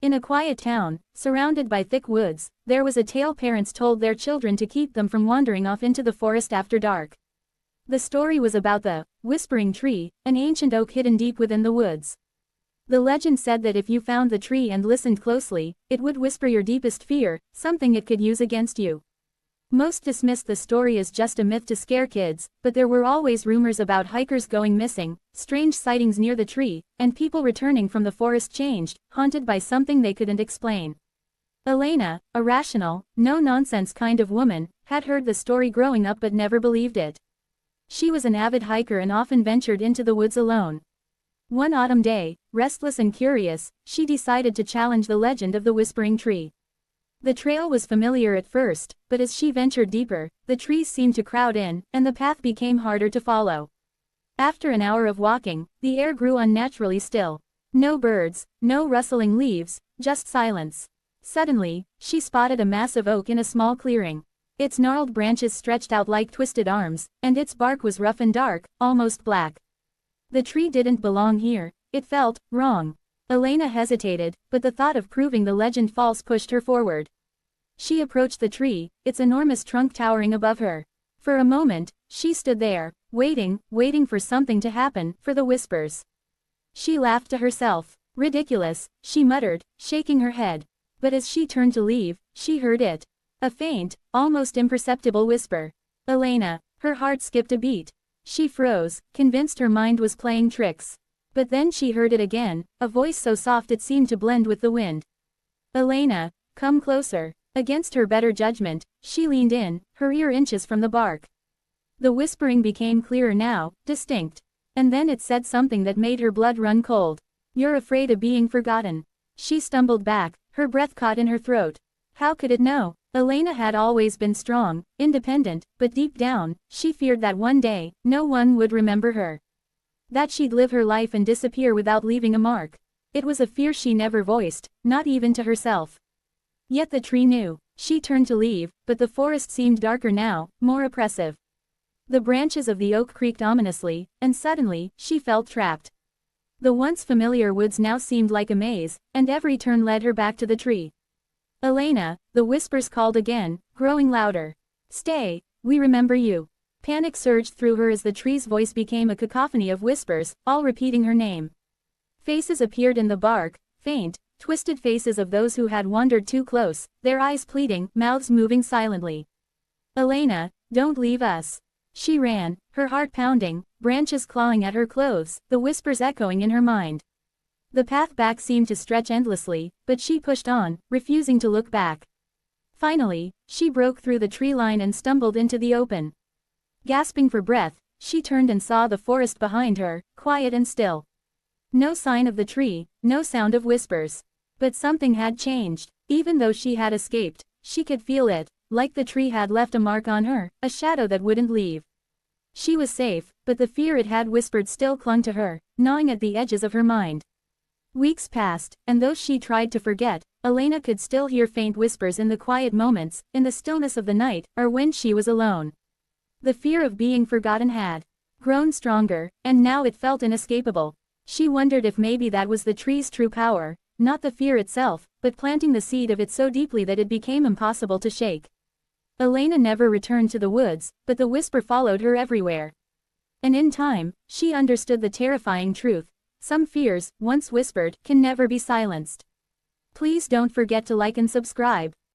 In a quiet town, surrounded by thick woods, there was a tale parents told their children to keep them from wandering off into the forest after dark. The story was about the Whispering Tree, an ancient oak hidden deep within the woods. The legend said that if you found the tree and listened closely, it would whisper your deepest fear, something it could use against you. Most dismissed the story as just a myth to scare kids, but there were always rumors about hikers going missing, strange sightings near the tree, and people returning from the forest changed, haunted by something they couldn't explain. Elena, a rational, no-nonsense kind of woman, had heard the story growing up but never believed it. She was an avid hiker and often ventured into the woods alone. One autumn day, restless and curious, she decided to challenge the legend of the Whispering Tree. The trail was familiar at first, but as she ventured deeper, the trees seemed to crowd in, and the path became harder to follow. After an hour of walking, the air grew unnaturally still. No birds, no rustling leaves, just silence. Suddenly, she spotted a massive oak in a small clearing. Its gnarled branches stretched out like twisted arms, and its bark was rough and dark, almost black. The tree didn't belong here, it felt wrong. Elena hesitated, but the thought of proving the legend false pushed her forward. She approached the tree, its enormous trunk towering above her. For a moment, she stood there, waiting for something to happen, for the whispers. She laughed to herself. Ridiculous, she muttered, shaking her head. But as she turned to leave, she heard it. A faint, almost imperceptible whisper. Elena. Her heart skipped a beat. She froze, convinced her mind was playing tricks. But then she heard it again, a voice so soft it seemed to blend with the wind. Elena, come closer. Against her better judgment, she leaned in, her ear inches from the bark. The whispering became clearer now, distinct. And then it said something that made her blood run cold. You're afraid of being forgotten. She stumbled back, her breath caught in her throat. How could it know? Elena had always been strong, independent, but deep down, she feared that one day, no one would remember her. That she'd live her life and disappear without leaving a mark. It was a fear she never voiced, not even to herself. Yet the tree knew. She turned to leave, but the forest seemed darker now, more oppressive. The branches of the oak creaked ominously, and suddenly, she felt trapped. The once familiar woods now seemed like a maze, and every turn led her back to the tree. Elena, the whispers called again, growing louder. Stay, we remember you. Panic surged through her as the tree's voice became a cacophony of whispers, all repeating her name. Faces appeared in the bark, faint, twisted faces of those who had wandered too close, their eyes pleading, mouths moving silently. Elena, don't leave us. She ran, her heart pounding, branches clawing at her clothes, the whispers echoing in her mind. The path back seemed to stretch endlessly, but she pushed on, refusing to look back. Finally, she broke through the tree line and stumbled into the open. Gasping for breath, she turned and saw the forest behind her, quiet and still. No sign of the tree, no sound of whispers. But something had changed. Even though she had escaped, she could feel it, like the tree had left a mark on her, a shadow that wouldn't leave. She was safe, but the fear it had whispered still clung to her, gnawing at the edges of her mind. Weeks passed, and though she tried to forget, Elena could still hear faint whispers in the quiet moments, in the stillness of the night, or when she was alone. The fear of being forgotten had grown stronger, and now it felt inescapable. She wondered if maybe that was the tree's true power, not the fear itself, but planting the seed of it so deeply that it became impossible to shake. Elena never returned to the woods, but the whisper followed her everywhere. And in time, she understood the terrifying truth. Some fears, once whispered, can never be silenced. Please don't forget to like and subscribe.